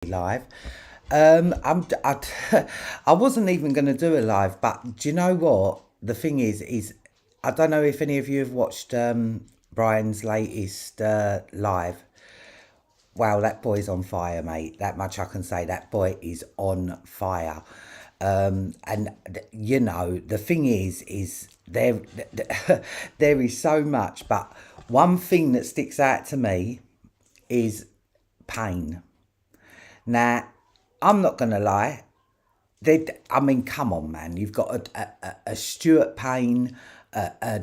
live. I wasn't even going to do a live, but do you know what? The thing is I don't know if any of you have watched Brian's latest live. Wow, that boy's on fire, mate. That much I can say. That boy is on fire. The thing is there, there is so much, but one thing that sticks out to me is pain. Now, I'm not going to lie. I mean, come on, man. You've got a Stuart Payne, a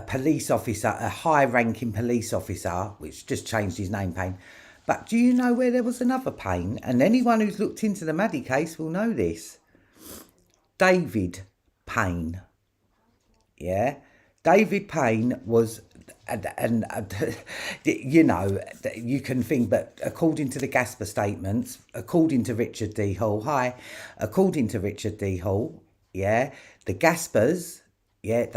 police officer, a high-ranking police officer, which just changed his name, Payne. But do you know where there was another Payne? And anyone who's looked into the Maddie case will know this. David Payne. Yeah? David Payne was, you can think, but according to the Gasper statements, according to Richard D. Hall, according to Richard D. Hall, yeah, the Gaspers, yeah,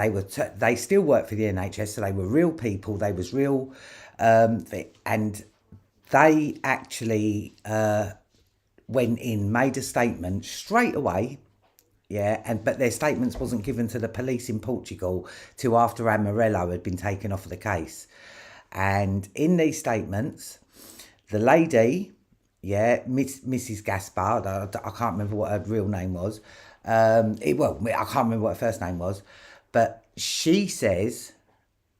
they still work for the NHS, so they were real people, they was real, and they actually went in, made a statement straight away. Yeah, but their statements wasn't given to the police in Portugal till after Amarello had been taken off of the case. And in these statements, the lady, yeah, Mrs. Gaspard, I can't remember what her real name was. I can't remember what her first name was, but she says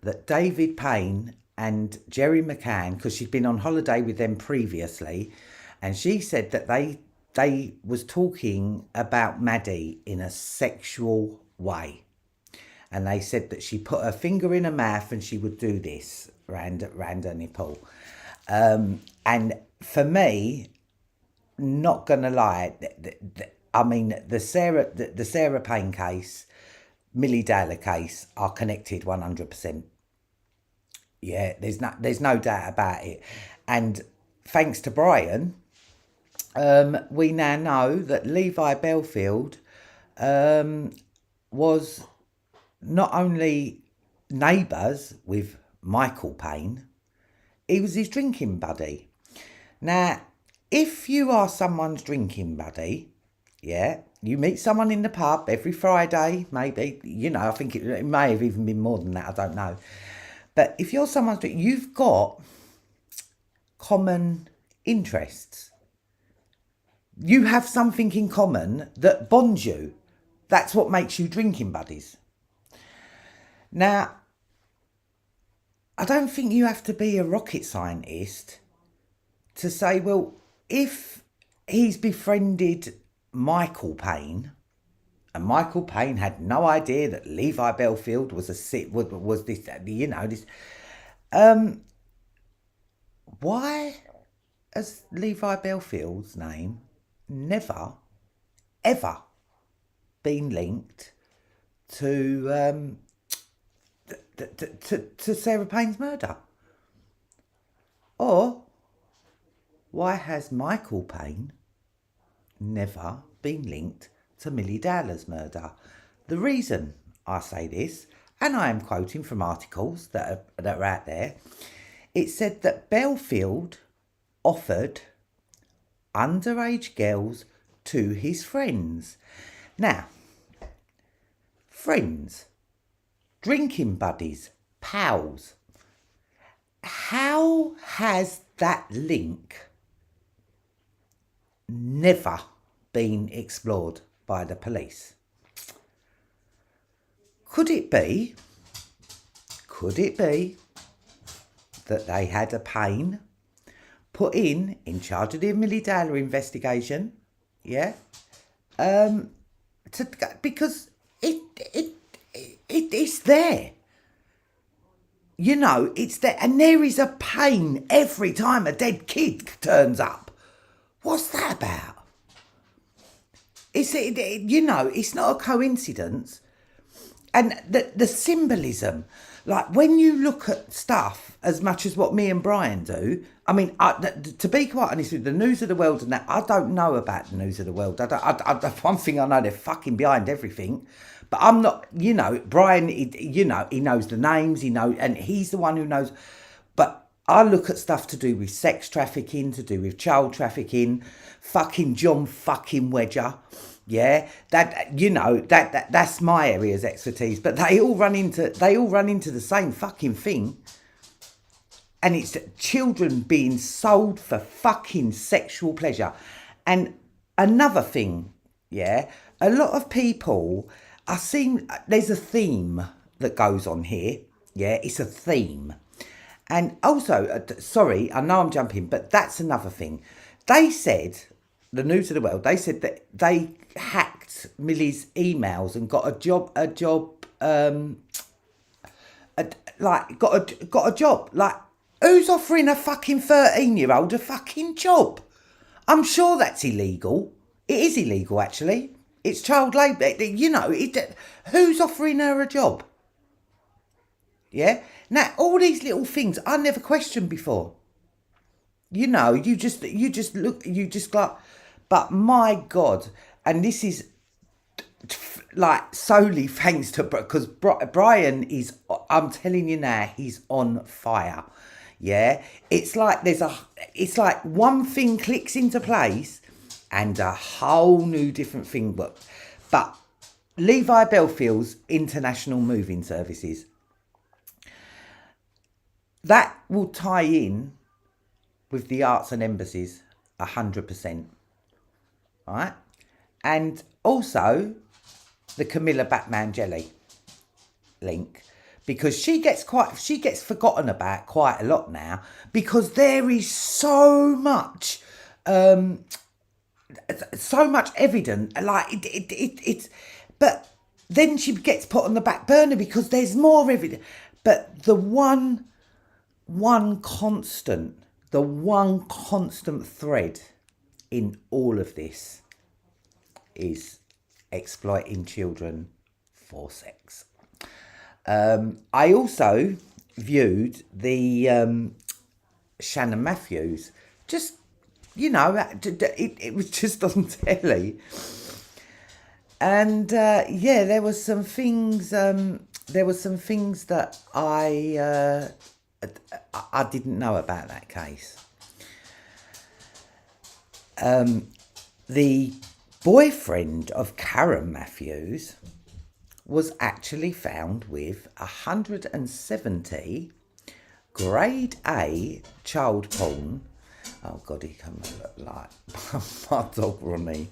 that David Payne and Jerry McCann, because she'd been on holiday with them previously, and she said that they was talking about Maddie in a sexual way. And they said that she put her finger in her mouth and she would do this round her nipple. And for me, not gonna lie, the Sarah Payne case, Millie Dowler case are connected 100%. Yeah, there's no doubt about it. And thanks to Brian, we now know that Levi Belfield was not only neighbours with Michael Payne, he was his drinking buddy. Now, if you are someone's drinking buddy, yeah, you meet someone in the pub every Friday, maybe, I think it may have even been more than that, I don't know. But if you're someone's drinking, you've got common interests. You have something in common that bonds you. That's what makes you drinking buddies. Now, I don't think you have to be a rocket scientist to say, well, if he's befriended Michael Payne, and Michael Payne had no idea that Levi Belfield was why has Levi Belfield's name never, ever been linked to Sarah Payne's murder? Or why has Michael Payne never been linked to Millie Dowler's murder? The reason I say this, and I am quoting from articles that are out there, it said that Belfield offered underage girls to his friends. Now, friends, drinking buddies, pals, how has that link never been explored by the police? Could it be that they had a Payne put in charge of the Millie Dowler investigation, yeah, because it's there. It's there, and there is a Payne every time a dead kid turns up. What's that about? It's not a coincidence. And the symbolism, like when you look at stuff as much as what me and Brian do, I mean, to be quite honest with you, the News of the World and that, I don't know about the News of the World. One thing I know, they're fucking behind everything. But I'm not, Brian, he knows the names, and he's the one who knows. But I look at stuff to do with sex trafficking, to do with child trafficking, fucking John fucking Wedger. Yeah, that's my area's expertise. But they all run into the same fucking thing. And it's children being sold for fucking sexual pleasure. And another thing, yeah, a lot of people are seeing, there's a theme that goes on here. Yeah, it's a theme. And also, sorry, I know I'm jumping, but that's another thing. They said, the News of the World, they said that they hacked Millie's emails and got a job, got a job. Like, who's offering a fucking 13-year-old a fucking job? I'm sure that's illegal. It is illegal, actually. It's child labour. Who's offering her a job? Yeah? Now, all these little things I never questioned before. You just like, but my God, and this is like solely thanks to, because Brian is, I'm telling you now, he's on fire. Yeah, it's like one thing clicks into place and a whole new different thing. But Levi Belfield's International Moving Services, that will tie in with the arts and embassies 100%. Right? And also the Camilla Batman Jelly link, because she gets forgotten about quite a lot now, because there is so much evidence, like it's, but then she gets put on the back burner because there's more evidence. But the one constant thread in all of this is exploiting children for sex. I also viewed the Shannon Matthews, just, it was just on telly. And there was some things that I didn't know about that case. The boyfriend of Karen Matthews was actually found with 170 grade A child porn. Oh God, he comes like my dog Ronnie.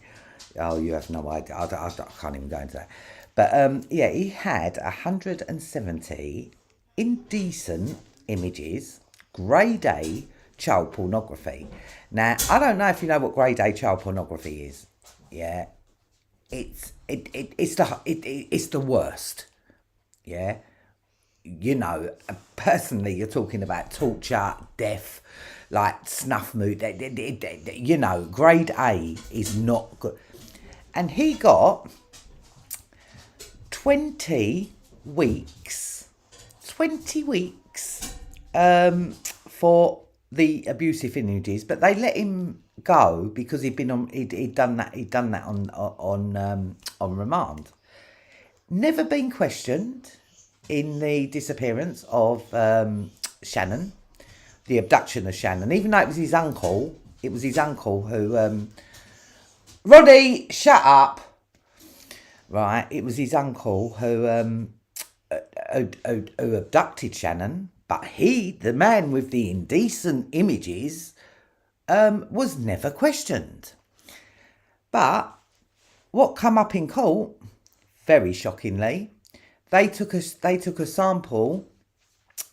Oh, you have no idea. I can't even go into that. But he had 170 indecent images, grade A child pornography. Now, I don't know if you know what grade A child pornography is. Yeah, it's the worst. Yeah, personally, you're talking about torture, death, like snuff mood. Grade A is not good. And he got 20 weeks for the abusive images, but they let him go because he'd done that on remand. Never been questioned in the disappearance of Shannon, the abduction of Shannon, even though it was his uncle. It was his uncle who Roddy, shut up. Right, it was his uncle who abducted Shannon, but he, the man with the indecent images, was never questioned. But what come up in court, very shockingly, they took a sample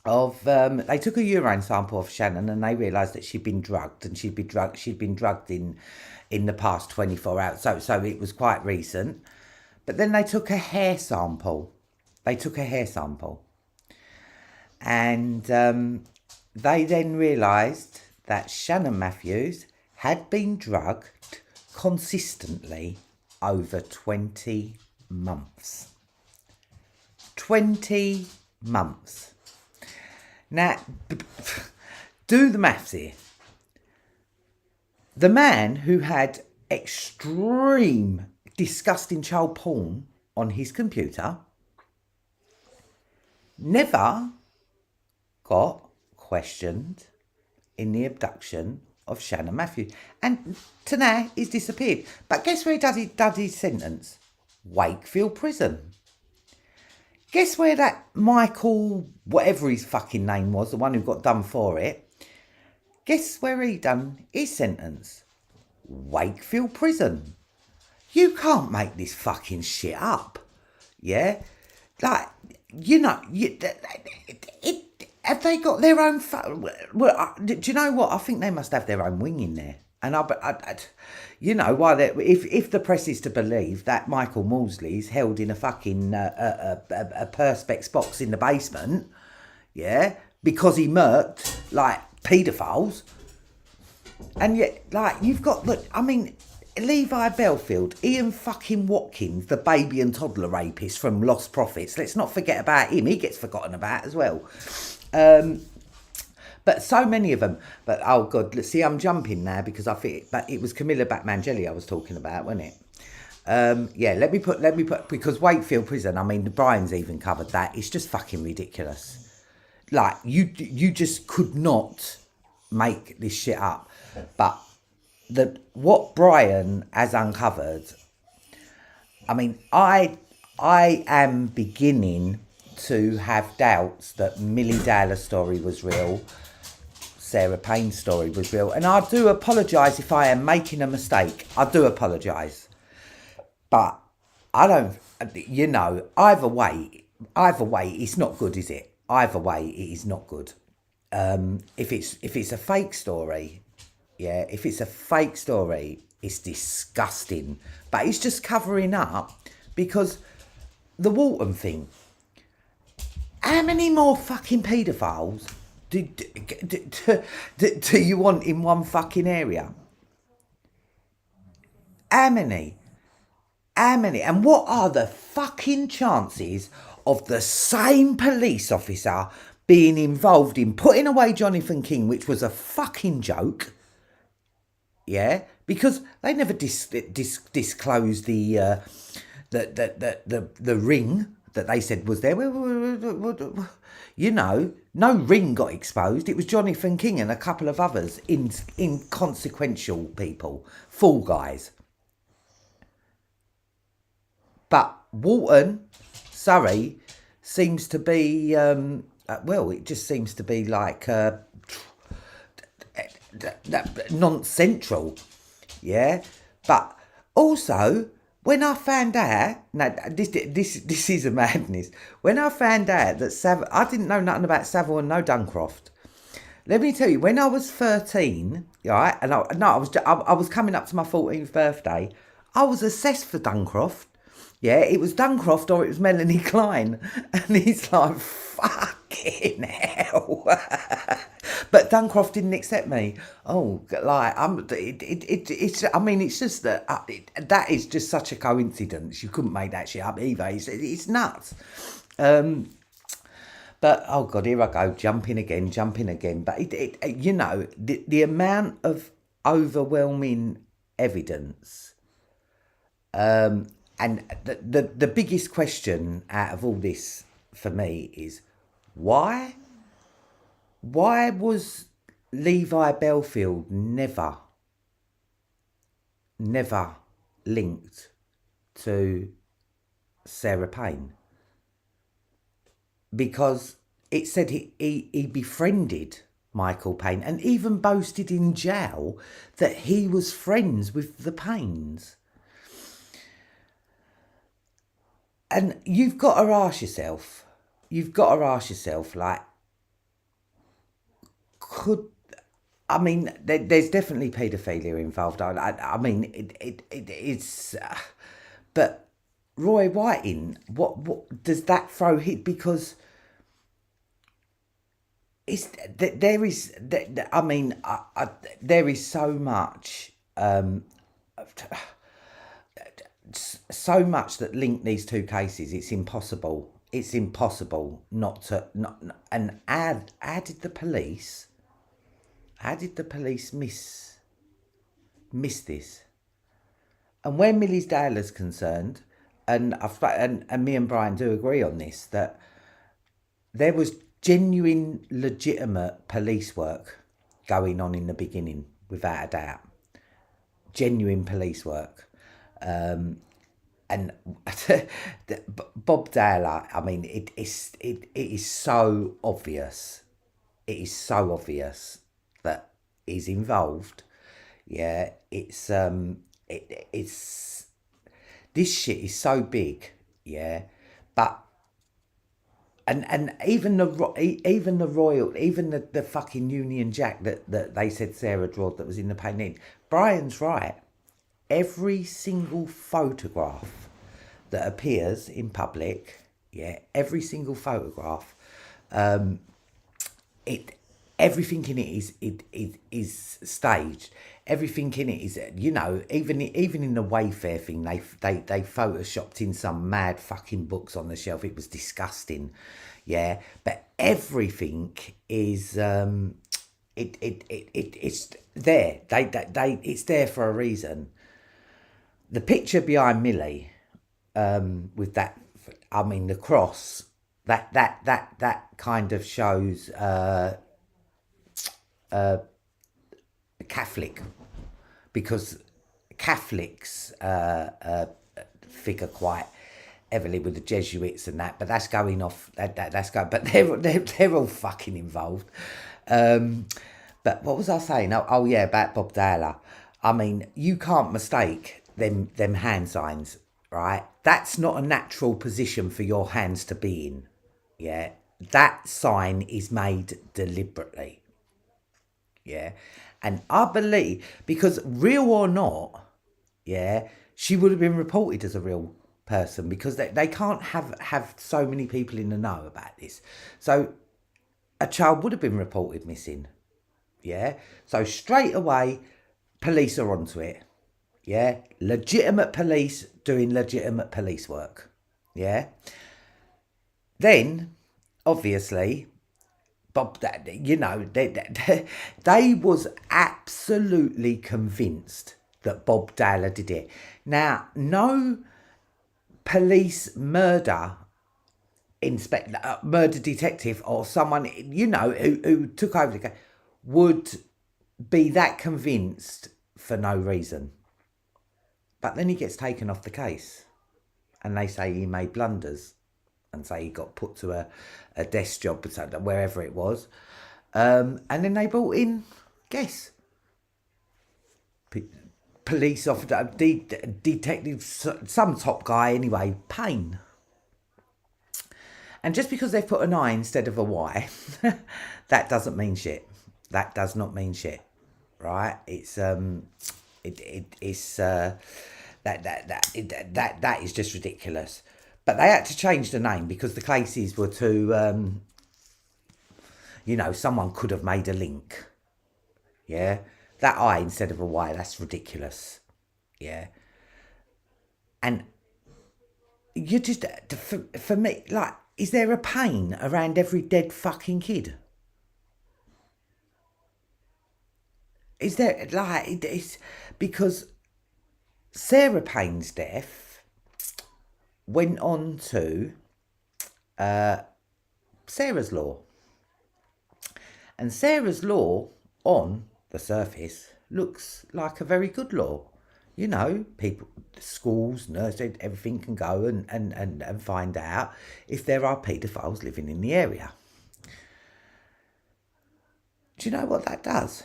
of they took a urine sample of Shannon, and they realised that she'd been drugged, and she'd been drugged in the past 24 hours. So it was quite recent. But then they took a hair sample. And they then realised that Shannon Matthews had been drugged consistently over 20 months. 20 months. Now, do the maths here. The man who had extreme, disgusting child porn on his computer never got questioned in the abduction of Shannon Matthews. And to now, he's disappeared. But guess where he did his sentence? Wakefield Prison. Guess where that Michael, whatever his fucking name was, the one who got done for it, guess where he done his sentence? Wakefield Prison. You can't make this fucking shit up. Yeah? Like, you know, have they got their own... do you know what? I think they must have their own wing in there. And you know, why if the press is to believe that Michael Mausley's held in a fucking a perspex box in the basement, yeah, because he murked like paedophiles, and yet like you've got Levi Belfield, Ian fucking Watkins, the baby and toddler rapist from Lost Prophets. Let's not forget about him. He gets forgotten about as well. But so many of them. But oh god, let's see. I'm jumping now because I think. But it was Camilla Batmangeli I was talking about, wasn't it? Yeah. Let me put because Wakefield Prison. I mean, Brian's even covered that. It's just fucking ridiculous. Like you just could not make this shit up. But what Brian has uncovered. I mean, I am beginning to have doubts that Millie Dowler's story was real. Sarah Payne's story was real. And I do apologise if I am making a mistake. I do apologise. But I don't, you know, either way, it's not good, is it? Either way, it is not good. If it's a fake story, yeah, if it's a fake story, it's disgusting. But it's just covering up because the Walton thing. How many more fucking paedophiles do you want in one fucking area? How many? And what are the fucking chances of the same police officer being involved in putting away Jonathan King, which was a fucking joke? Yeah, because they never disclosed the ring that they said was there. You know, no ring got exposed. It was Jonathan King and a couple of others inconsequential people, fool guys. But Walton, Surrey, seems to be, it just seems to be like non-central, yeah? But also, when I found out, this is a madness. When I found out that I didn't know nothing about Savile and no Duncroft. Let me tell you, when I was 13, right, and I was coming up to my 14th birthday, I was assessed for Duncroft. Yeah, it was Duncroft or it was Melanie Klein, and he's like, fucking hell. But Duncroft didn't accept me. Oh, like it's just that that is just such a coincidence. You couldn't make that shit up either. It's nuts. But oh god, here I go, jumping again. But you know, the amount of overwhelming evidence. And the biggest question out of all this for me is why was Levi Belfield never linked to Sarah Payne? Because it said he befriended Michael Payne and even boasted in jail that he was friends with the Paynes. And you've got to ask yourself, like, there's definitely paedophilia involved. I mean, it's, but Roy Whiting, what does that throw hit? Because there is so much, so much that linked these two cases. It's impossible not to and how did the police miss this? And where Millie's Dowler's concerned, and me and Brian do agree on this, that there was genuine legitimate police work going on in the beginning, without a doubt. Genuine police work. And Bob Dale, I mean, it is so obvious. It is so obvious that he's involved. Yeah, it's this shit is so big. Yeah, but and even the royal, even the fucking Union Jack that they said Sarah drawed that was in the painting. Brian's right. Every single photograph that appears in public, yeah, every single photograph, it everything in it is staged. Everything in it is, you know, even in the Wayfair thing, they photoshopped in some mad fucking books on the shelf. It was disgusting, yeah. But everything is it's there. It's there for a reason. The picture behind Millie, with that, I mean, the cross, that kind of shows Catholic, because Catholics figure quite heavily with the Jesuits and that, but that's going off. That's going, but they're all fucking involved. But what was I saying? Oh yeah, about Bob Dale. I mean, you can't mistake them hand signs, right? That's not a natural position for your hands to be in. Yeah, that sign is made deliberately. Yeah, and I believe, because real or not, yeah, she would have been reported as a real person, because they can't have so many people in the know about this. So a child would have been reported missing. Yeah, so straight away, police are onto it. Yeah, legitimate police doing legitimate police work. Yeah. Then, obviously, Bob, you know, they was absolutely convinced that Bob Dale did it. Now, no police murder murder detective or someone, you know, who took over the case would be that convinced for no reason. But then he gets taken off the case, and they say he made blunders, and say he got put to a desk job, wherever it was. And then they brought in, guess, police officer, detective, some top guy anyway, Payne. And just because they've put an I instead of a Y, that doesn't mean shit. That does not mean shit, right? It's that is just ridiculous. But they had to change the name because the cases were too, you know, someone could have made a link. Yeah, that I instead of a Y, that's ridiculous. Yeah, and you just, for me, like, is there a pain around every dead fucking kid? Is there, like, it's because Sarah Payne's death went on to Sarah's Law. And Sarah's Law, on the surface, looks like a very good law. You know, people, schools, nurses, everything can go and find out if there are paedophiles living in the area. Do you know what that does?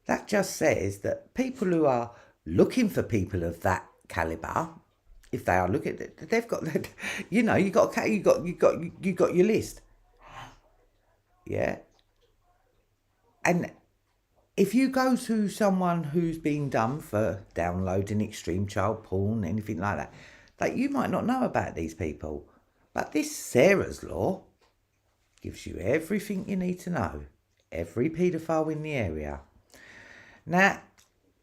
That just says that people who are looking for people of that caliber, if they are looking, they've got, you know, you got your list. Yeah. And if you go to someone who's been done for downloading extreme child porn, anything like that, you might not know about these people. But this Sarah's Law gives you everything you need to know. Every paedophile in the area. Now,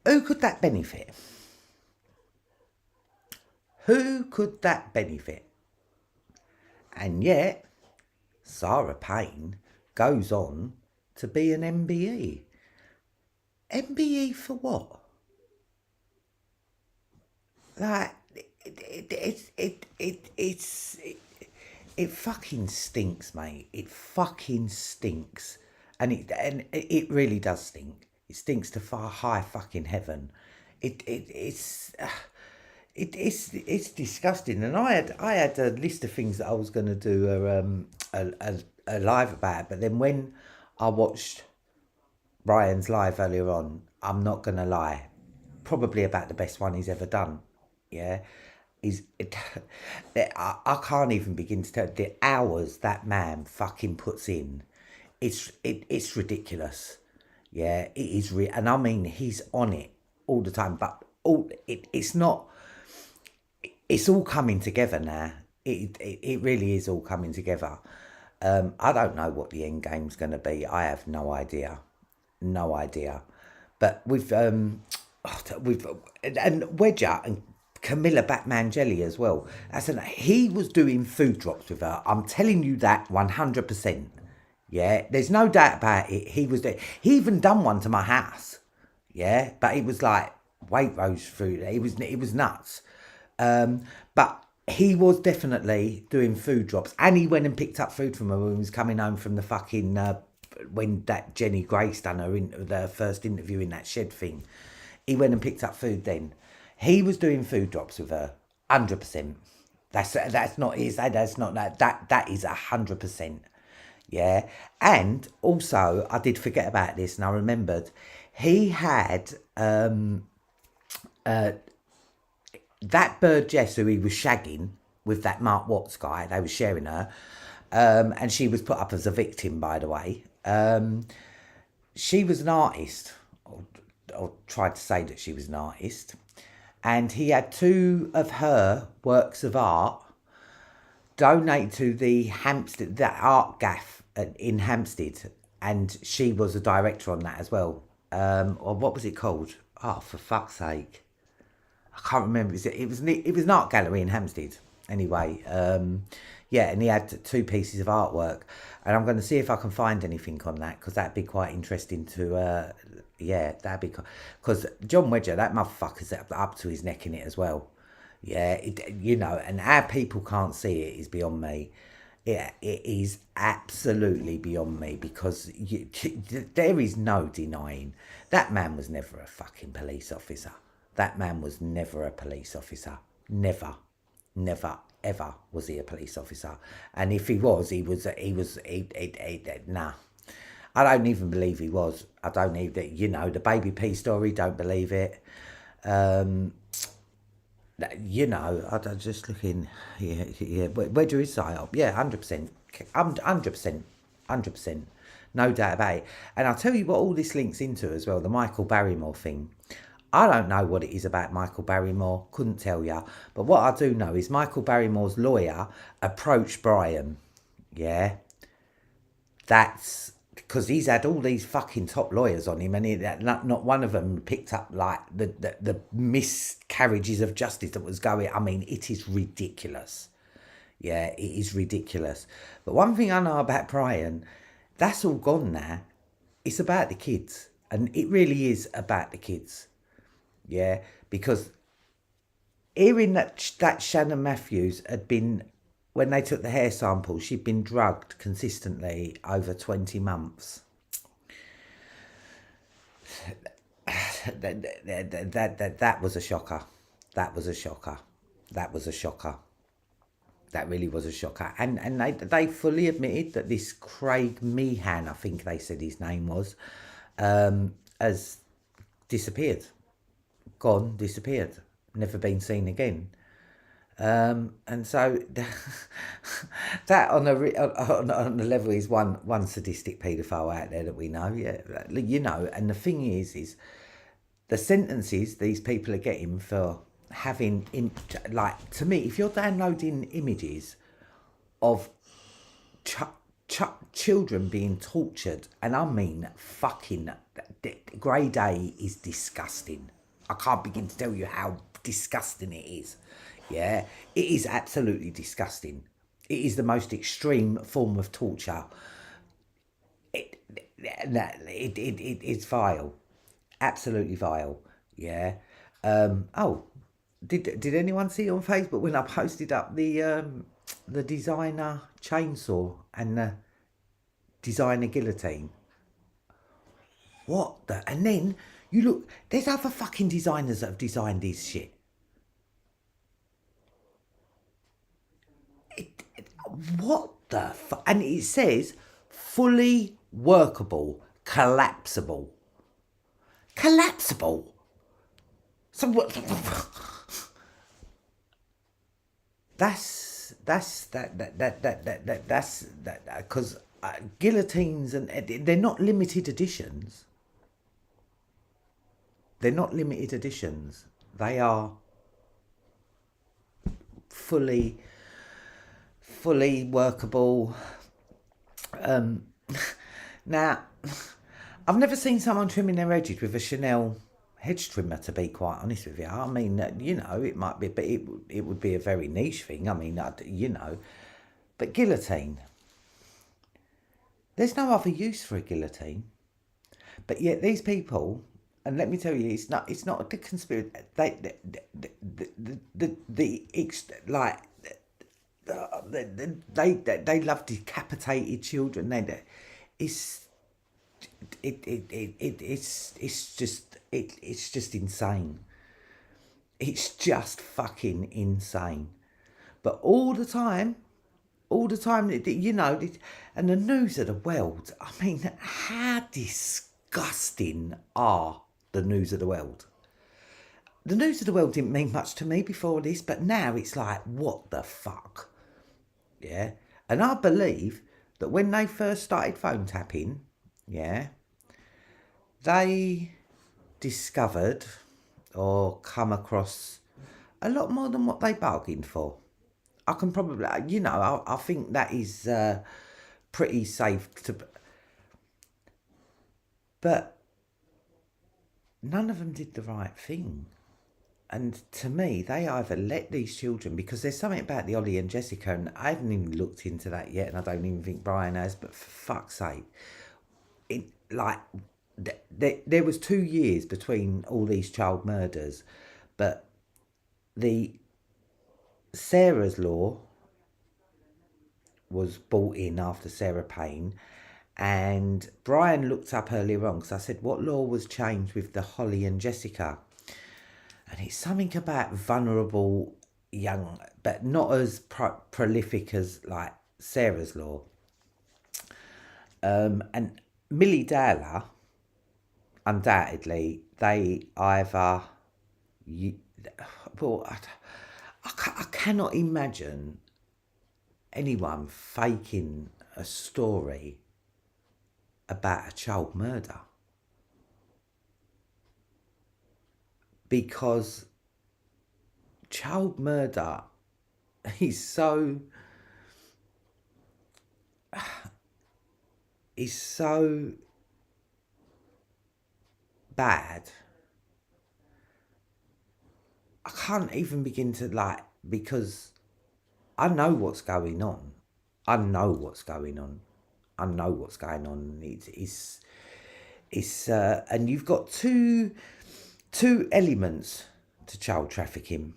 who could that benefit? Who could that benefit? And yet, Sarah Payne goes on to be an MBE. MBE for what? Like, it fucking stinks, mate. It fucking stinks. and it really does stink. It stinks to far high fucking heaven. It's disgusting. And I had a list of things that I was going to do a live about, but then when I watched Brian's live earlier on, I'm not going to lie, probably about the best one he's ever done. Yeah, I can't even begin to tell the hours that man fucking puts in. It's ridiculous. Yeah, it is and I mean he's on it all the time, but it's not. It's all coming together now. It really is all coming together. I don't know what the end game's going to be. I have no idea, no idea. But we've and Wedger and Camilla Batman-Jelly as well. He was doing food drops with her. I'm telling you that 100%. Yeah, there's no doubt about it. He was there. He even done one to my house. Yeah, but it was like Waitrose food. It was nuts. But he was definitely doing food drops, and he went and picked up food from her when he was coming home from the fucking when that Jenny Grace done their first interview in that shed thing. He went and picked up food then. He was doing food drops with her, 100%. That's not his. That's not that is 100%. Yeah, and also I did forget about this, and I remembered he had that bird Jess who he was shagging with that Mark Watts guy. They were sharing her, and she was put up as a victim, by the way. She was an artist, or tried to say that she was an artist, and he had 2 of her works of art donated to the art gaff in Hampstead, and she was a director on that as well. Or what was it called? Oh, for fuck's sake, I can't remember. It was an art gallery in Hampstead. Anyway, yeah, and he had 2 pieces of artwork, and I'm going to see if I can find anything on that, because that'd be quite interesting to. Yeah, that'd be because John Wedger, that motherfucker's up to his neck in it as well. Yeah, and how people can't see it is beyond me. Yeah, it is absolutely beyond me, because there is no denying that man was never a fucking police officer. That man was never a police officer. Never, ever was he a police officer. And if he was, nah. I don't even believe he was. I don't even, the Baby P story, don't believe it. I'm just looking, yeah, Wedger is psyop, yeah, 100%, 100%, no doubt about it. And I'll tell you what all this links into as well, the Michael Barrymore thing. I don't know what it is about Michael Barrymore, couldn't tell you, but what I do know is Michael Barrymore's lawyer approached Brian, yeah, that's because he's had all these fucking top lawyers on him, and not one of them picked up like the miscarriages of justice that was going. I mean, it is ridiculous. Yeah, it is ridiculous. But one thing I know about Brian, that's all gone now. It's about the kids, and it really is about the kids. Yeah, because hearing that Shannon Matthews had been, when they took the hair sample, she'd been drugged consistently over 20 months. That was a shocker. That was a shocker. That was a shocker. That really was a shocker. And they fully admitted that this Craig Meehan, I think they said his name was, has disappeared. Gone, disappeared. Never been seen again. And so that on a level is one sadistic paedophile out there that we know, yeah, and the thing is the sentences these people are getting for having, to me, if you're downloading images of children being tortured, and I mean fucking, grade A is disgusting. I can't begin to tell you how disgusting it is. Yeah, it is absolutely disgusting. It is the most extreme form of torture. It's vile, absolutely vile. Yeah. Did anyone see on Facebook when I posted up the designer chainsaw and the designer guillotine? what the? And then you look, there's other fucking designers that have designed this shit. What the fuck? And it says fully workable, collapsible. Collapsible. So what? That's because guillotines and they're not limited editions. They're not limited editions. They are fully workable. Now, I've never seen someone trimming their edges with a Chanel hedge trimmer, to be quite honest with you. I mean, you know, it might be, but it would be a very niche thing. I mean, you know, but guillotine. There's no other use for a guillotine. But yet these people, and let me tell you, it's not the conspiracy. They love decapitated children. It's just insane. It's just fucking insane. But all the time, you know, and the news of the world. I mean, how disgusting are the news of the world? The news of the world didn't mean much to me before this, but now it's like, what the fuck? Yeah. And I believe that when they first started phone tapping, yeah, they discovered or come across a lot more than what they bargained for. I can probably, you know, I think that is pretty safe to. But none of them did the right thing. And to me, they either let these children, because there's something about the Ollie and Jessica, and I haven't even looked into that yet, and I don't even think Brian has, but for fuck's sake, there was 2 years between all these child murders, but the Sarah's law was brought in after Sarah Payne, and Brian looked up earlier on, because I said, what law was changed with the Holly and Jessica? And it's something about vulnerable young, but not as prolific as like Sarah's law. And Millie Dowler, undoubtedly, they either, well, I cannot imagine anyone faking a story about a child murder. Because child murder is so bad. I can't even begin to because I know what's going on. And and you've got two elements to child trafficking.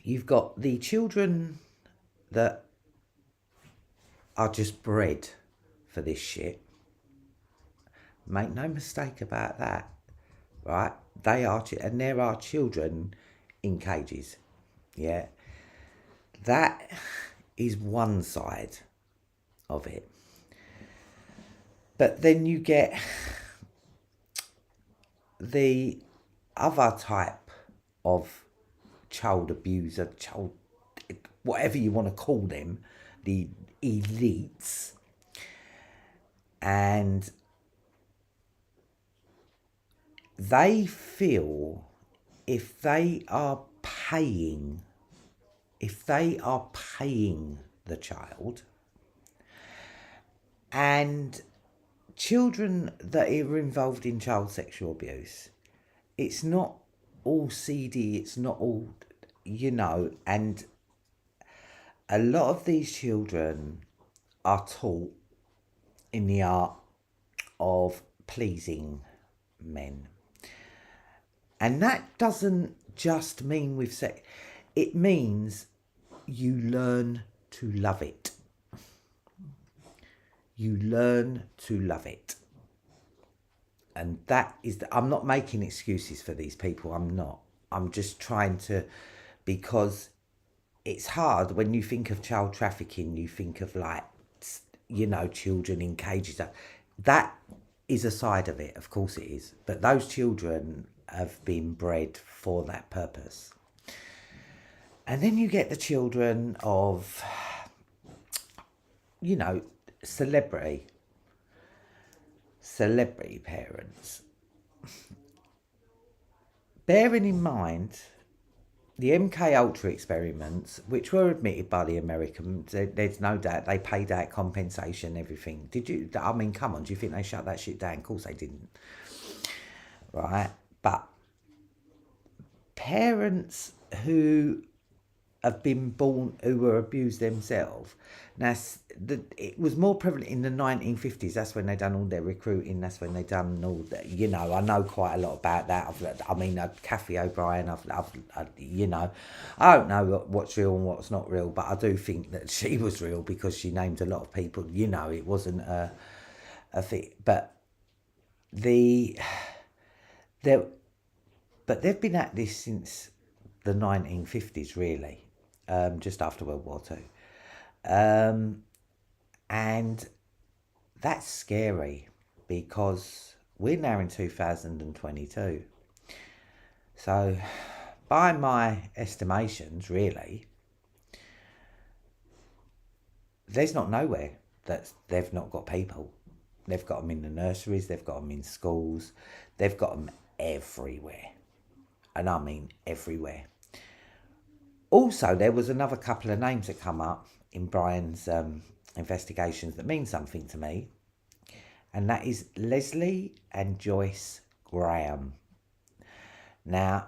You've got the children that are just bred for this shit. Make no mistake about that, right? There are children in cages, yeah. That is one side of it. But then you get the other type of child abuser, whatever you want to call them, the elites, and they feel if they are paying the child, and children that are involved in child sexual abuse, it's not all seedy, it's not all, you know, and a lot of these children are taught in the art of pleasing men. And that doesn't just mean with sex, it means you learn to love it. You learn to love it. And that is, I'm not making excuses for these people. I'm not. I'm just trying to, because it's hard when you think of child trafficking, you think of like, children in cages. That is a side of it, of course it is. But those children have been bred for that purpose. And then you get the children of, celebrity parents. Bearing in mind the MK Ultra experiments, which were admitted by the Americans, there's no doubt they paid out compensation, everything. Come on, do you think they shut that shit down? Of course they didn't. Right? But parents who have been born, who were abused themselves. Now, it was more prevalent in the 1950s. That's when they done all their recruiting. That's when they done all that. I know quite a lot about that. Kathy O'Brien. I don't know what's real and what's not real, but I do think that she was real because she named a lot of people. It wasn't a thing. But they've been at this since the 1950s, really. Just after World War II. And that's scary because we're now in 2022. So, by my estimations, really, there's not nowhere that they've not got people. They've got them in the nurseries, they've got them in schools, they've got them everywhere. And I mean everywhere. Also, there was another couple of names that come up in Brian's investigations that mean something to me. And that is Leslie and Joyce Graham. Now,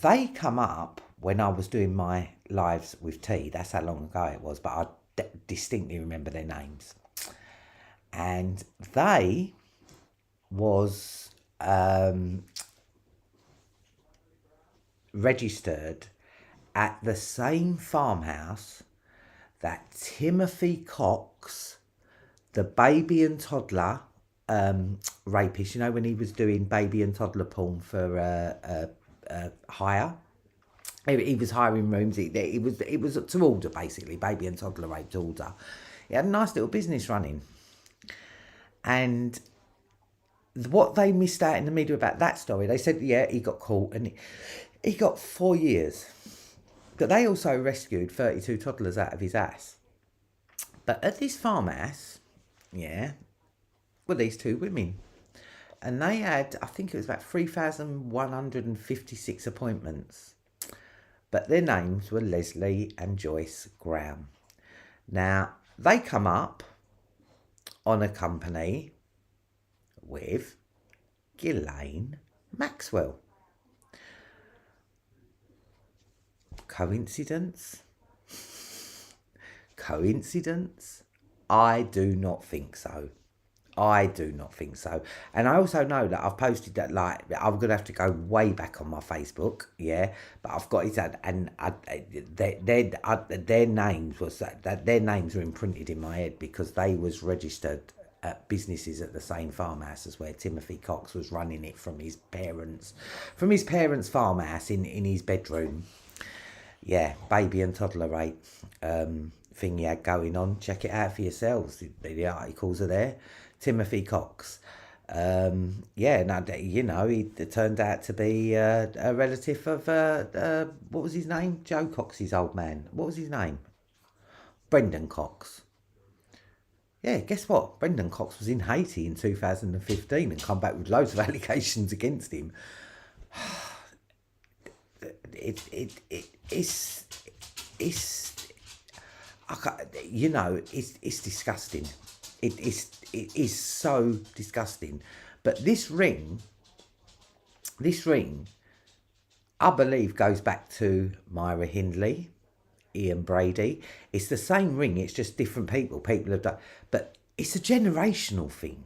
they come up when I was doing my lives with T. That's how long ago it was, but I distinctly remember their names. And they was registered at the same farmhouse that Timothy Cox, the baby and toddler rapist, when he was doing baby and toddler porn for hire. He was hiring rooms. It was to order, basically, baby and toddler rape to order. He had a nice little business running. And what they missed out in the media about that story, they said, yeah, he got caught and he got 4 years. But they also rescued 32 toddlers out of his ass. But at this farmhouse, were these two women. And they had, I think it was about 3,156 appointments. But their names were Leslie and Joyce Graham. Now, they come up on a company with Ghislaine Maxwell. Coincidence? I do not think so. And I also know that I've posted that, I'm going to have to go way back on my Facebook, but I've got it, and their names were imprinted in my head because they was registered at businesses at the same farmhouse as where Timothy Cox was running it from his parents' farmhouse in his bedroom. Yeah, baby and toddler rape thing he had going on. Check it out for yourselves. The articles are there. Timothy Cox. He turned out to be a relative of, what was his name? Joe Cox's old man. What was his name? Brendan Cox. Yeah, guess what? Brendan Cox was in Haiti in 2015 and come back with loads of allegations against him. It's disgusting. It is so disgusting. But this ring, I believe, goes back to Myra Hindley, Ian Brady. It's the same ring. It's just different people. People have done, but it's a generational thing.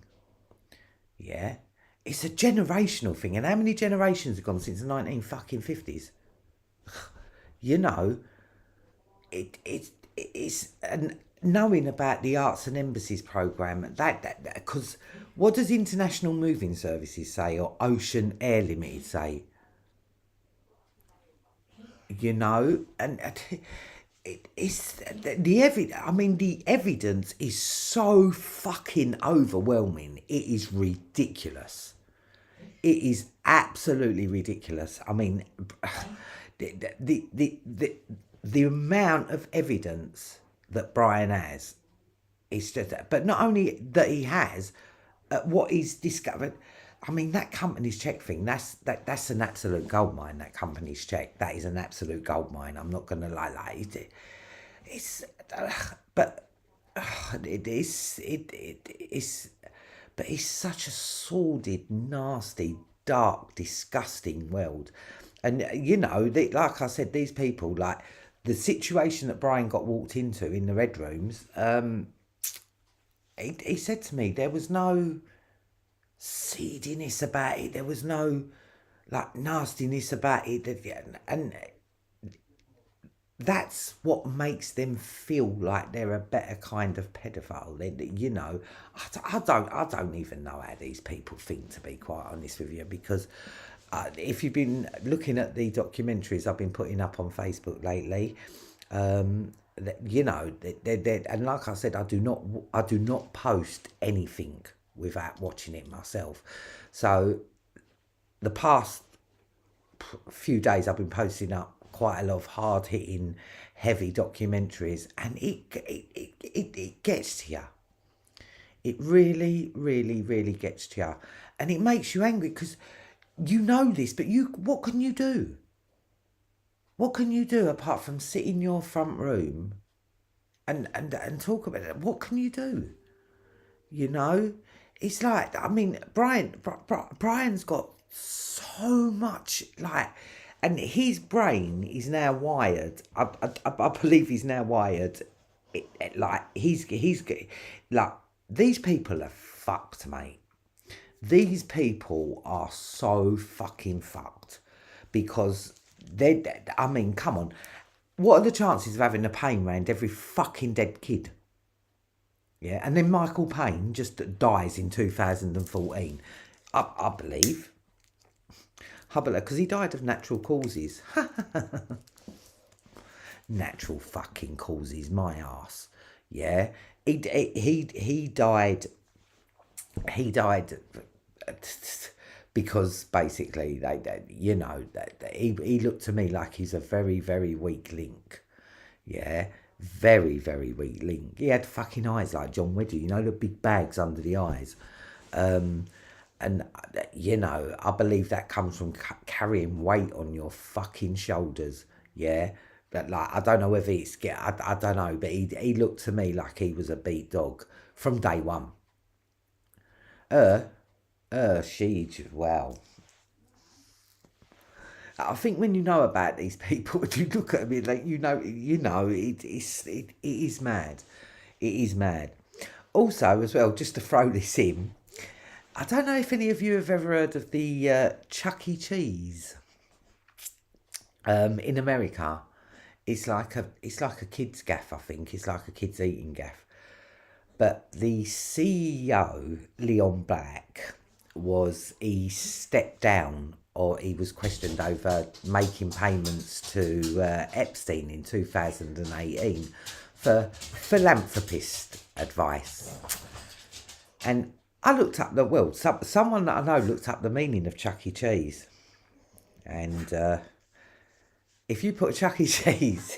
Yeah, it's a generational thing. And how many generations have gone since the 1950s? It's knowing about the Arts and Embassies programme, that because What does International Moving Services say, or Ocean Air Limited say? You know, and it's the evidence. I mean, the evidence is so fucking overwhelming. It is ridiculous. It is absolutely ridiculous. I mean, the amount of evidence that Brian has is just. But not only that he has, what he's discovered. I mean, that company's check thing, that's an absolute gold mine, that company's check. That is an absolute gold mine. I'm not going to lie. But it's such a sordid, nasty, dark, disgusting world. And, you know, like I said, these people, like, the situation that Brian got walked into in the Red Rooms, he said to me, there was no seediness about it. There was no like nastiness about it, and that's what makes them feel like they're a better kind of pedophile. You know, I don't even know how these people think, to be quite honest with you, because if you've been looking at the documentaries I've been putting up on Facebook lately, you know, and like I said, I do not post anything without watching it myself. So the past few days I've been posting up quite a lot of hard-hitting, heavy documentaries, and it gets to you. It really, really, really gets to you, and it makes you angry because you know this, but what can you do? What can you do apart from sit in your front room and talk about it? What can you do? You know, it's like, I mean, Brian's got so much, like, and his brain is now wired. I believe he's now wired. Like he's like, these people are fucked, mate. These people are so fucking fucked because I mean, come on. What are the chances of having a pain round every fucking dead kid? Yeah, and then Michael Payne just dies in 2014. I believe. Because he died of natural causes. Natural fucking causes, my ass. Yeah, he died. He died because basically you know, he looked to me like he's a very, very weak link. Yeah, very, very weak link. He had fucking eyes like John Wedder, you know, the big bags under the eyes. And, you know, I believe that comes from carrying weight on your fucking shoulders. Yeah. But, like, I don't know whether it's... I don't know, but he looked to me like he was a beat dog from day one. Well... I think when you know about these people, you look at them, like, you know, it is mad. It is mad. Also, as well, just to throw this in, I don't know if any of you have ever heard of the Chuck E. Cheese in America. It's like a kid's gaff, I think. It's like a kid's eating gaff. But the CEO, Leon Black, he stepped down, or he was questioned over making payments to Epstein in 2018 for philanthropist advice. And I looked up someone that I know looked up the meaning of Chuck E. Cheese. And if you put Chuck E. Cheese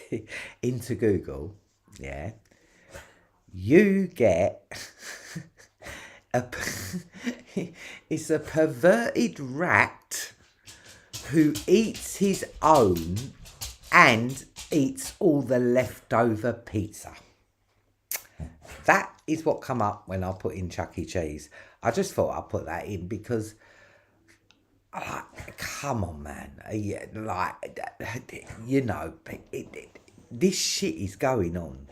into Google, yeah, you get... it's a perverted rat who eats his own and eats all the leftover pizza. That is what come up when I put in Chuck E. Cheese. I just thought I'd put that in because, come on, man. You know, this shit is going on.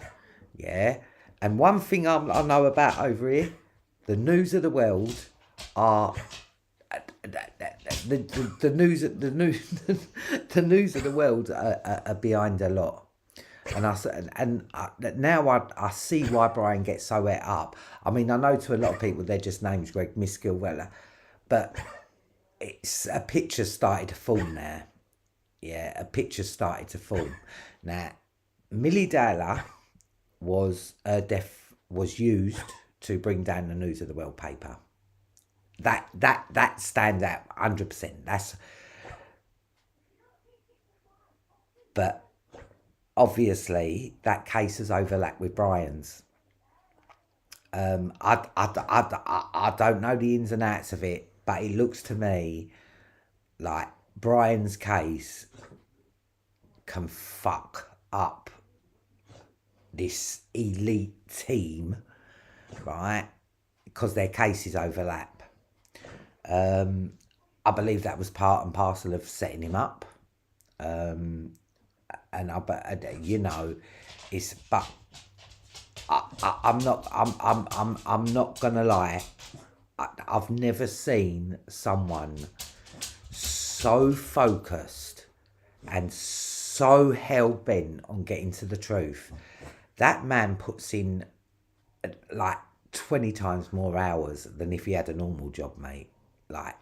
Yeah. And one thing I know about over here, the news of the world are the news of the world are behind a lot. And now I see why Brian gets so het up. I mean, I know to a lot of people they're just names Greg Miskilwella, but it's a picture started to form now. Yeah, a picture started to form. Now, Millie Dowler her death was used to bring down the news of the World paper. That stands out 100%. But obviously that case has overlapped with Brian's. I don't know the ins and outs of it, but it looks to me like Brian's case can fuck up this elite team, right? Because their cases overlap. I believe that was part and parcel of setting him up. And it's but I'm not gonna lie. I've never seen someone so focused and so hell bent on getting to the truth. That man puts in like 20 times more hours than if he had a normal job, mate. Like,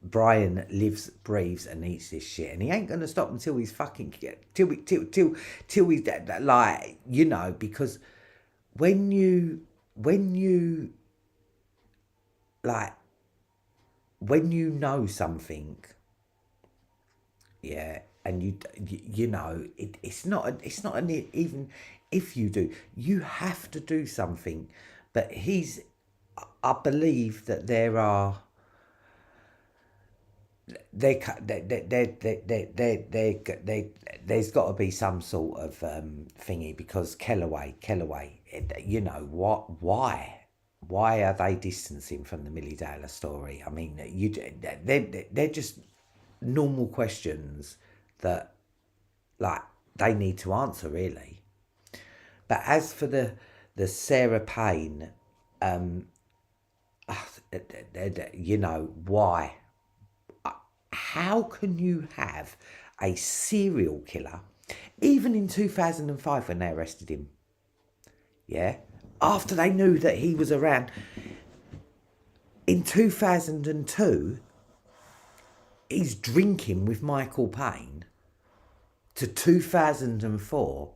Brian lives, breathes, and eats this shit, and he ain't gonna stop until he's fucking till he's dead. Like, because when you like when you know something, yeah, and it's not even if you do, you have to do something. But I believe that there's got to be some sort of thingy, because Kellaway, why are they distancing from the Millie Dowler story? I mean, they're just normal questions that, like, they need to answer, really. But as for the Sarah Payne, why? How can you have a serial killer, even in 2005 when they arrested him, yeah, after they knew that he was around, in 2002, he's drinking with Michael Payne, to 2004,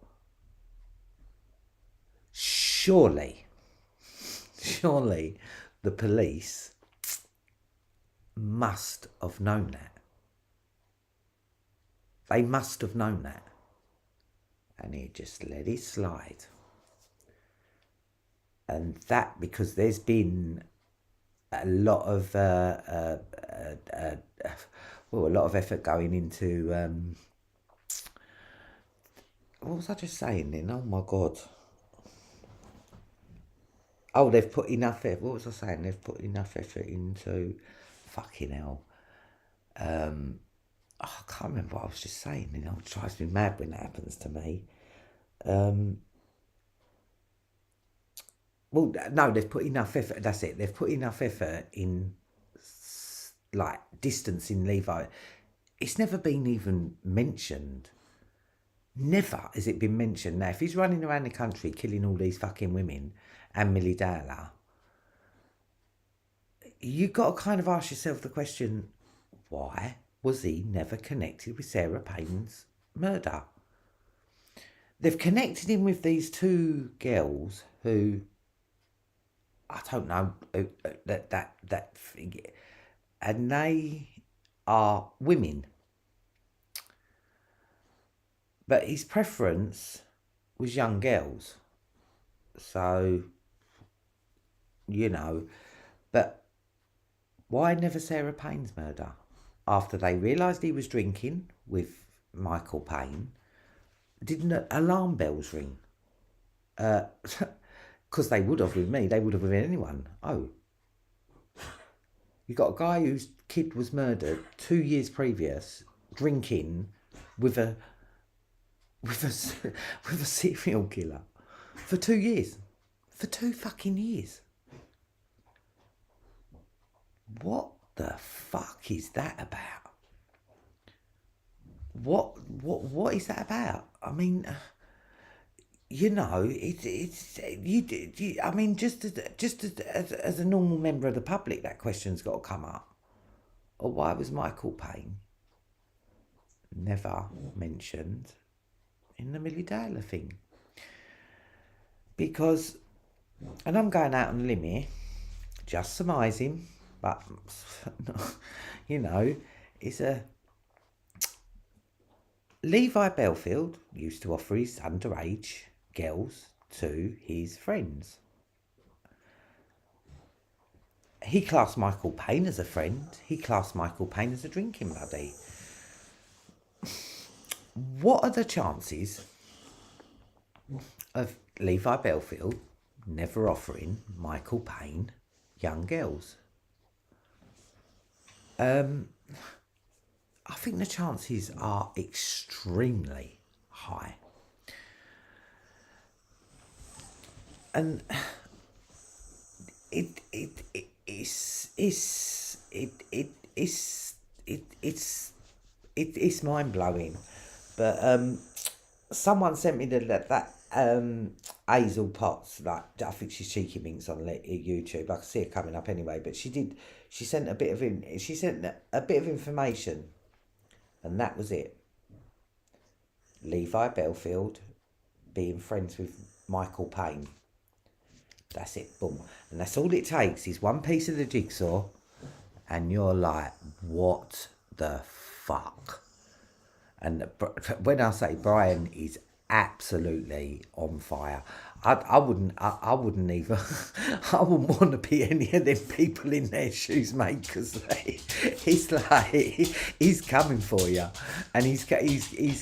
surely the police must have known that. They must have known that. And he just let it slide. And that, because there's been a lot of a lot of effort going into what was I just saying then? Oh my God. Oh, they've put enough effort. What was I saying? They've put enough effort into fucking hell. I can't remember what I was just saying. It drives me mad when that happens to me. Well, no, they've put enough effort. That's it. They've put enough effort in, like, distancing Levi. It's never been even mentioned. Never has it been mentioned. Now, if he's running around the country killing all these fucking women and Millie Dowler, you got to kind of ask yourself the question, why was he never connected with Sarah Payne's murder? They've connected him with these two girls who, I don't know, and they are women. But his preference was young girls. So, but why never Sarah Payne's murder? After they realised he was drinking with Michael Payne, didn't alarm bells ring? Because they would have with me. They would have with anyone. Oh, you got a guy whose kid was murdered 2 years previous, drinking with a serial killer for 2 years, for 2 fucking years. What the fuck is that about? what is that about? I mean, you know, I mean, just as a normal member of the public, that question's got to come up. Or why was Michael Payne never mentioned in the Millie Dale thing? Because, and I'm going out on a limb here, just surmising, but, you know, it's a... Levi Belfield used to offer his underage girls to his friends. He classed Michael Payne as a friend. He classed Michael Payne as a drinking buddy. What are the chances of Levi Belfield never offering Michael Payne young girls? I think the chances are extremely high. And it's mind blowing. But someone sent me that Hazel Potts, like, I think she's Cheeky Minx on YouTube. I can see it coming up anyway. But she sent a bit of information, and that was it. Levi Belfield being friends with Michael Payne. That's it, boom. And that's all it takes is one piece of the jigsaw, and you're like, what the fuck? And when I say Brian is absolutely on fire, I wouldn't even, I wouldn't want to be any of them people in their shoes, mate, because he's like, he's coming for you, and he's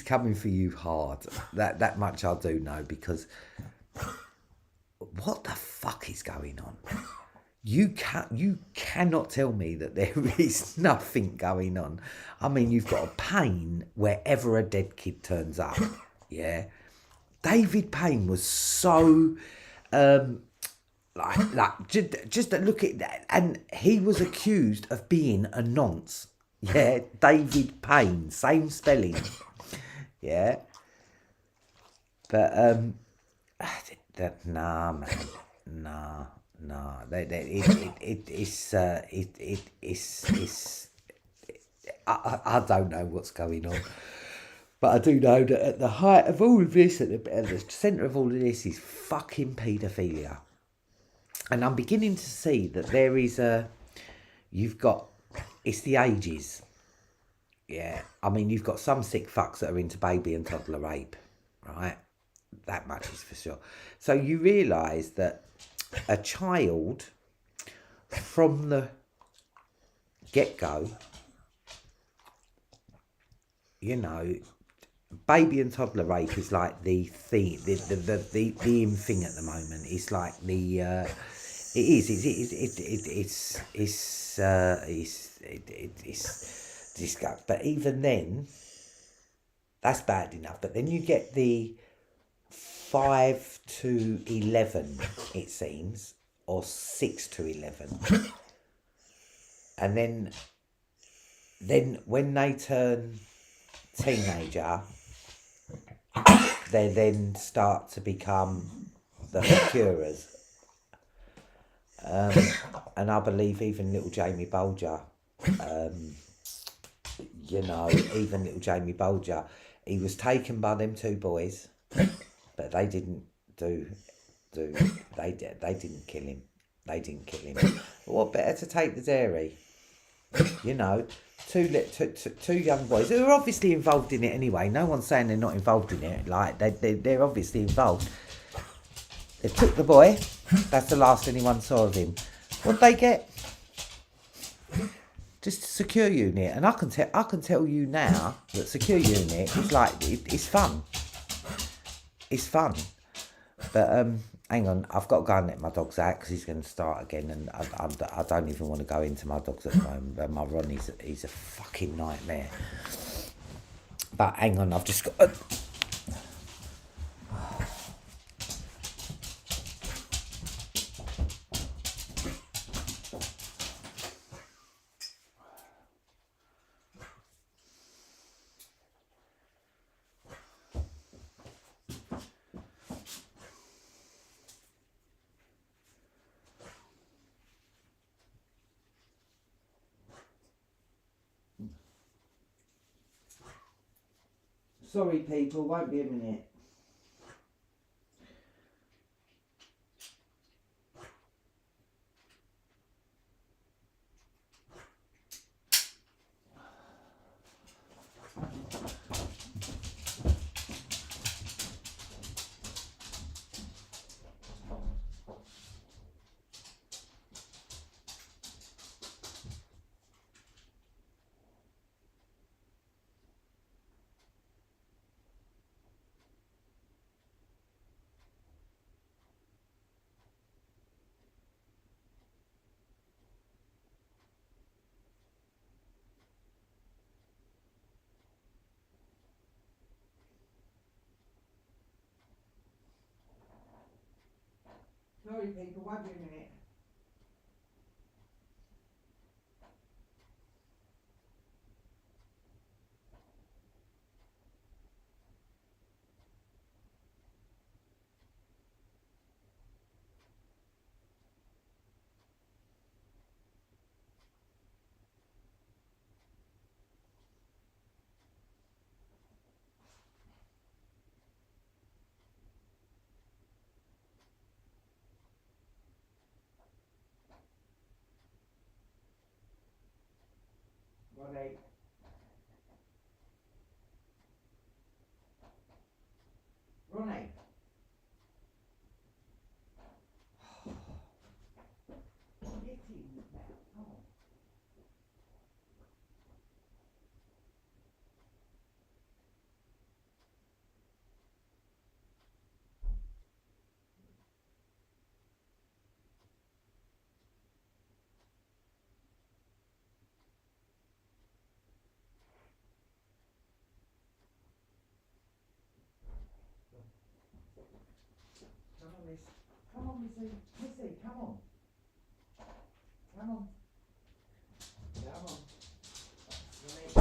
coming for you hard. That much I do know, because what the fuck is going on? You cannot tell me that there is nothing going on. I mean, you've got a Payne wherever a dead kid turns up. Yeah, David Payne was so just look at that, and he was accused of being a nonce. Yeah, David Payne, same spelling. Yeah, but nah, man, nah. I don't know what's going on, but I do know that at the height of all of this, at the centre of all of this, is fucking paedophilia, and I'm beginning to see that there is it's the ages. Yeah, I mean, you've got some sick fucks that are into baby and toddler rape, right? That much is for sure. So you realise that a child from the get-go, you know, baby and toddler rape is like the thing, the in thing at the moment. It's like it's disgusting. But even then, that's bad enough. But then you get the 5 to 11, it seems, or 6 to 11, and then when they turn teenager, they then start to become the procurers, and I believe even little Jamie Bulger, you know, even little Jamie Bulger, he was taken by them two boys. But they didn't they didn't kill him. They didn't kill him. But what better to take the dairy? You know, two young boys who are obviously involved in it anyway. No one's saying they're not involved in it. Like they're obviously involved. They took the boy. That's the last anyone saw of him. What'd they get? Just a secure unit. And I can tell you now that secure unit is like it's fun. It's fun, but hang on, I've got to go and let my dogs out because he's going to start again, and I don't even want to go into my dogs at the moment. But my Ron, he's a fucking nightmare. But hang on, I've just got. Sorry, people, won't be a minute. Sorry, people, won't be a minute. Ronnie. Ronnie. Get in now. Come on. Come on, Miss. Come on, Missy. Missy, come on. Come on. Come on. Ronnie.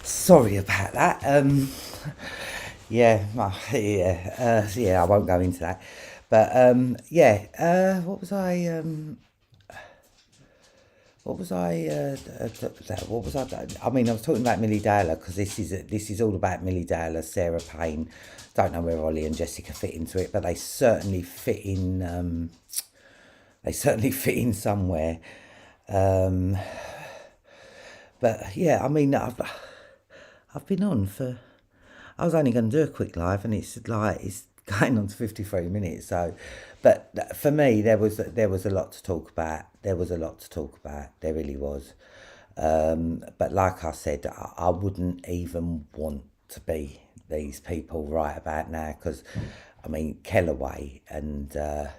Sorry about that. Yeah, I won't go into that. But what was I? What was I? What was I? I mean, I was talking about Millie Dale because this is all about Millie Dale, Sarah Payne. Don't know where Ollie and Jessica fit into it, but they certainly fit in. They certainly fit in somewhere. But yeah, I mean, I've been on for. I was only going to do a quick live, and it's going on to 53 minutes. So, but for me, there was a lot to talk about. There was a lot to talk about. There really was. But like I said, I wouldn't even want to be these people right about now because, I mean, Kellaway and I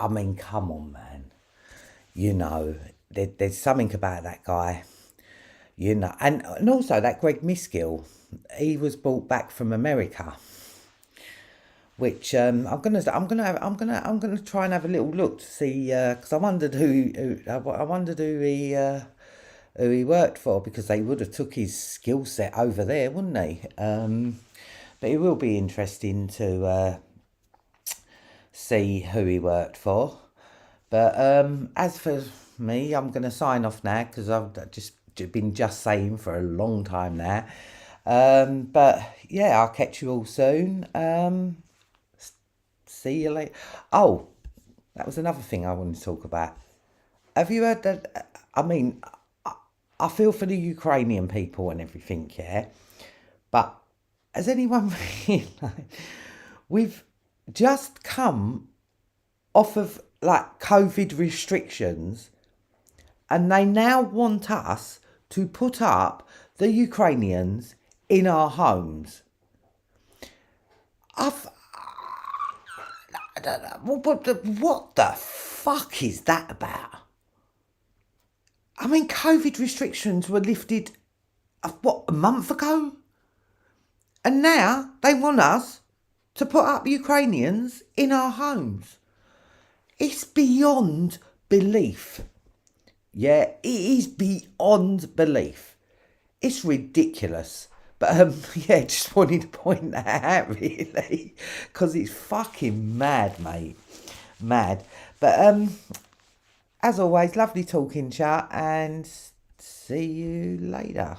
mean, come on, man. You know, there's something about that guy. You know, and also that Greg Miskill, he was brought back from America, which I'm gonna try and have a little look to see because I wondered who he worked for because they would have took his skill set over there, wouldn't they? But it will be interesting to see who he worked for. But as for me, I'm going to sign off now because I've just been saying for a long time now. But yeah, I'll catch you all soon. See you later. Oh, that was another thing I wanted to talk about. Have you heard that? I mean, I feel for the Ukrainian people and everything, yeah. But has anyone realised we've just come off of like COVID restrictions and they now want us to put up the Ukrainians in our homes. I don't know, what the fuck is that about? I mean, COVID restrictions were lifted, a month ago? And now they want us to put up Ukrainians in our homes. It's beyond belief. Yeah, it is beyond belief. It's ridiculous. But yeah, just wanted to point that out really, because it's fucking mad, mate, mad. But as always, lovely talking, chat, and see you later.